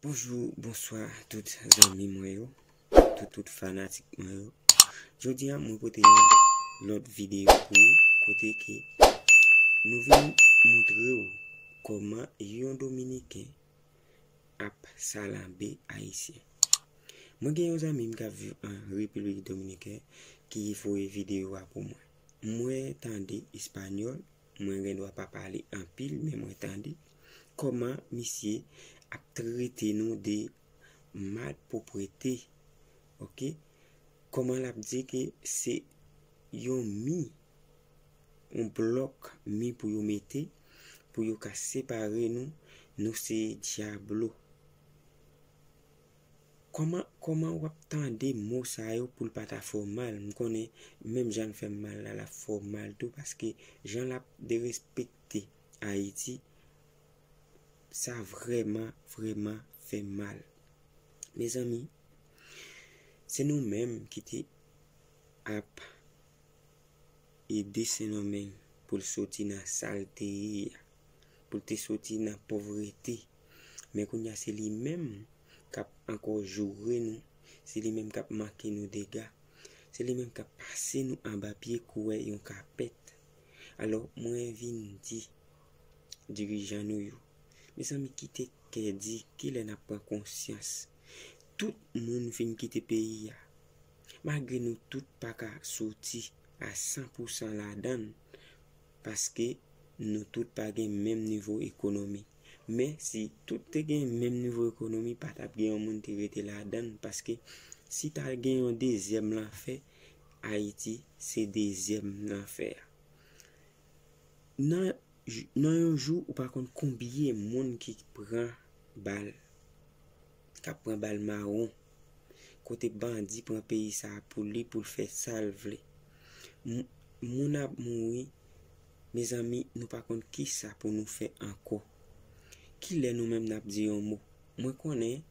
Bonjour, bonsoir toutes amis moi, toutes fanatiques moi. Je dis à mon côté l'autre vidéo pour côté que nous venons montrer comment un dominicain a salambé haïtien. Moi j'ai un ami qui a vu en République dominicaine qui fait une vidéo pour moi. Moi entendais espagnol, moi ne dois pas parler en pile mais moi entendais comment monsieur a traité nous de mal propriété. OK? Comment l'a dit que c'est yon mis un bloc mis pour yon mettre pour yon ka séparer nous c'est diablo. Comment on attendre mots ça yo pour pas ta formal, me connais même j'en fait mal à la formal tout parce que j'en l'a de respecter Haïti. Ça vraiment fait mal. Mes amis, c'est nous-mêmes qui t'ai aidé ces nous-mêmes pour sortir dans la saleté, pour te sortir dans la pauvreté. Mais qu'on y a c'est lui-même qui a encore joué nous, c'est lui-même qui a marqué nos dégâts, c'est lui-même qui a passé nous en bas pied coué et on capette. Alors moi viens dire dirigeant nous. Mes amis qui te dit qu'il n'a pas conscience. Tout le monde vient quitter le pays. Malgré nous, tout pas qu'à sortir à 100% là-dedans. Parce que nous tous pas le même niveau économique. Mais si tout est le même niveau économique, pas de monde qui est là-dedans. Parce que si tu as un deuxième l'enfer, Haïti, c'est deuxième l'enfer. Non, un jour ou par contre combien de monde qui prend balle marron côté bandit pour un pays ça pour lui pour faire salver mon a mouri mes amis nous par contre qui ça pour nous faire encore qui les nous même n'a dit un mot moi connais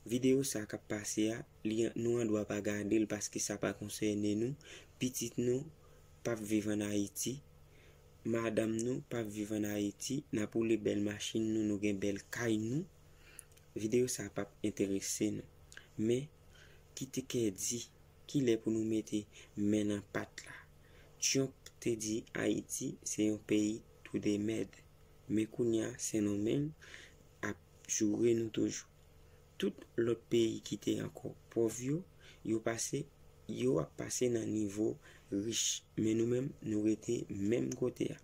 vidéo ça qui passé nous on doit pas garder parce que ça pas concerner nous petit nous pas vivre en Haïti. Madame nous pas vivre en Haïti, n'a pour les belles machines nous gen belles cailles nous. Vidéo ça pas intéressé nous. Mais qui te dit qu'il est pour nous mettre main en patte là. Trump te dit Haïti c'est un pays tout de merde. Mais kounya c'est nous même à jouer nous toujours. Tout l'autre pays qui était encore pauvre, yo a passé dans niveau riche, mais nous-mêmes, nous étions même côté.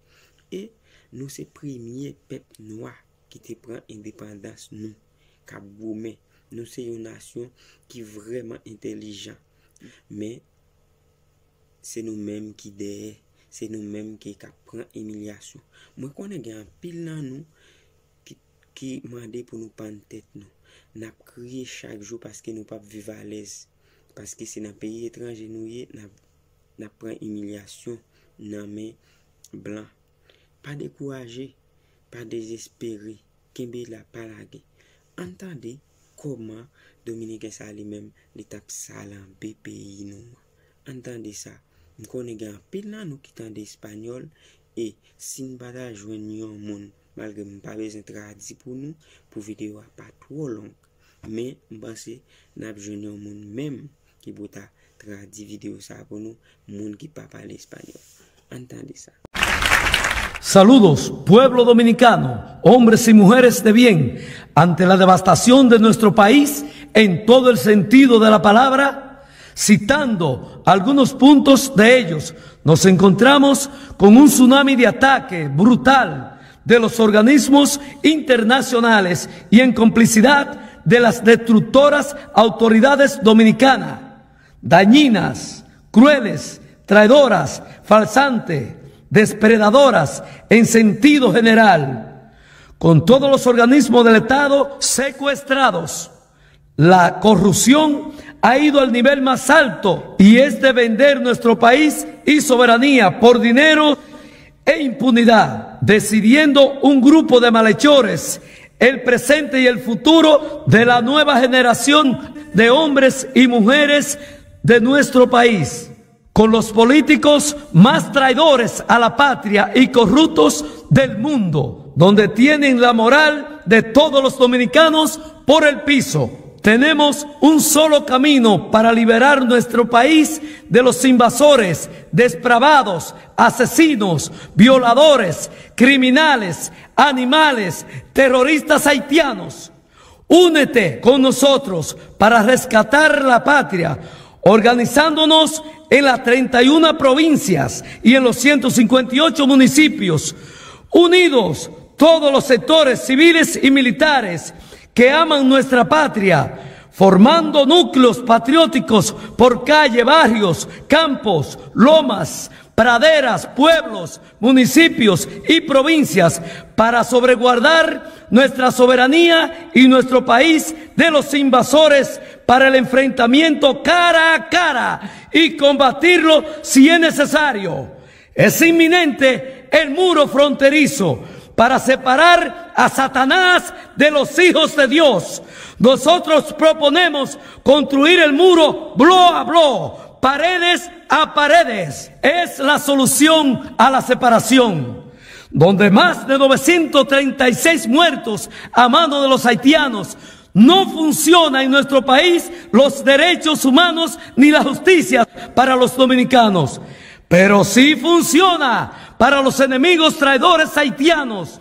Et nous, c'est le premier peuple noir qui te prend indépendance, nous, Kaboumé. Nous, c'est une nation qui est vraiment intelligente. Mais c'est nous-mêmes qui derrière, c'est nous-mêmes qui prend humiliation. Moi, quand on a un pile dans nous qui demande pour nous prendre tête, nous n'a crié chaque jour parce que nous ne pouvons pas vivre à l'aise. Parce que c'est dans un pays étranger, nous prenons humiliation dans les blancs. Pas découragé, pas désespéré, Kembe la pas lagué. Entendez comment Dominique ça lui-même l'étape salambé pays nous. Entendez ça. Nous connaissons un pile là nous qui entendent espagnol et si nous pas joindre un monde malgré nous pas besoin de traduire pour nous pour vidéo pas trop longue. Mais je pense que nous avons joindre un monde même qui peut traduire vidéo ça pour nous, monde qui pas parler espagnol. Entendez ça. Saludos, pueblo dominicano, hombres y mujeres de bien, ante la devastación de nuestro país en todo el sentido de la palabra, citando algunos puntos de ellos, nos encontramos con un tsunami de ataque brutal de los organismos internacionales y en complicidad de las destructoras autoridades dominicanas, dañinas, crueles, traidoras, falsantes, despredadoras en sentido general, con todos los organismos del Estado secuestrados. La corrupción ha ido al nivel más alto y es de vender nuestro país y soberanía por dinero e impunidad, decidiendo un grupo de malhechores el presente y el futuro de la nueva generación de hombres y mujeres de nuestro país. Con los políticos más traidores a la patria y corruptos del mundo, donde tienen la moral de todos los dominicanos por el piso. Tenemos un solo camino para liberar nuestro país de los invasores, depravados, asesinos, violadores, criminales, animales, terroristas haitianos. Únete con nosotros para rescatar la patria, organizándonos en las 31 provincias y en los 158 municipios. Unidos todos los sectores civiles y militares que aman nuestra patria, formando núcleos patrióticos por calle, barrios, campos, lomas, praderas, pueblos, municipios y provincias para sobreguardar nuestra soberanía y nuestro país de los invasores para el enfrentamiento cara a cara y combatirlo si es necesario. Es inminente el muro fronterizo para separar a Satanás de los hijos de Dios. Nosotros proponemos construir el muro bloc a bloc, paredes a paredes. Es la solución a la separación, donde más de 936 muertos a mano de los haitianos. No funciona en nuestro país los derechos humanos ni la justicia para los dominicanos, pero sí funciona para los enemigos traidores haitianos.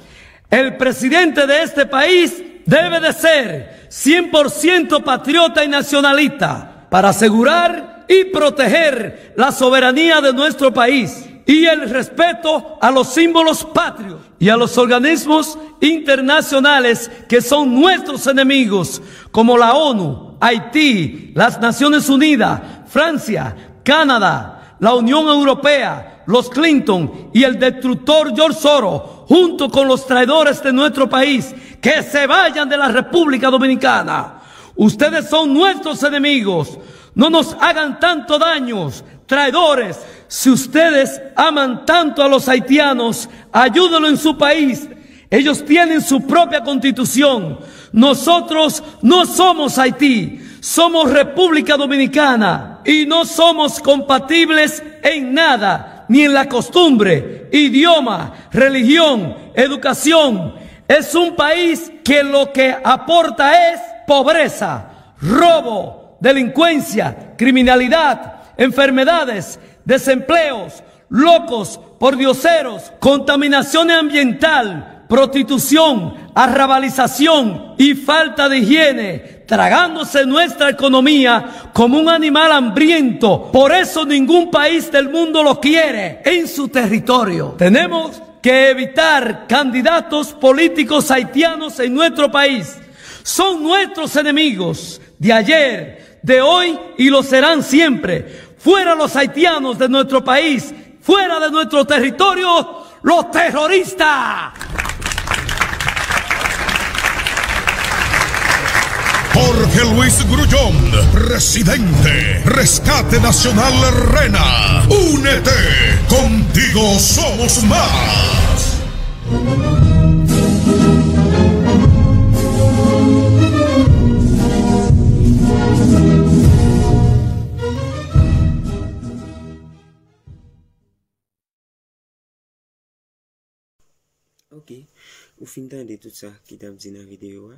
El presidente de este país debe de ser 100% patriota y nacionalista para asegurar y proteger la soberanía de nuestro país y el respeto a los símbolos patrios y a los organismos internacionales que son nuestros enemigos, como la ONU, Haití, las Naciones Unidas, Francia, Canadá, la Unión Europea, los Clinton y el destructor George Soros, junto con los traidores de nuestro país, que se vayan de la República Dominicana. Ustedes son nuestros enemigos. No nos hagan tanto daños, traidores. Si ustedes aman tanto a los haitianos, ayúdenlo en su país. Ellos tienen su propia constitución. Nosotros no somos Haití, somos República Dominicana y no somos compatibles en nada, ni en la costumbre, idioma, religión, educación. Es un país que lo que aporta es pobreza, robo, delincuencia, criminalidad, enfermedades, desempleos, locos, pordioseros, contaminación ambiental, prostitución, arrabalización y falta de higiene, tragándose nuestra economía como un animal hambriento. Por eso ningún país del mundo lo quiere en su territorio. Tenemos que evitar candidatos políticos haitianos en nuestro país. Son nuestros enemigos de ayer, de hoy y lo serán siempre. Fuera los haitianos de nuestro país, fuera de nuestro territorio, los terroristas. Jorge Luis Grullón, presidente, Rescate Nacional RENA. Únete, contigo somos más. Ok, ou fin tande tout ça qui t'a dit dans la vidéo,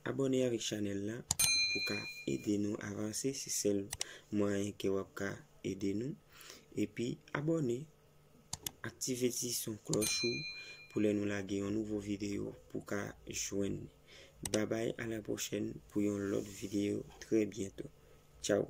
abonnez avec channel là pour ka aider nous avancer si c'est le moyen que vous ka aider nous, et puis abonnez, activez son cloche pour les nous laguer une nouvelle vidéo pour ka joindre. Bye bye, à la prochaine pour une autre vidéo très bientôt. Ciao.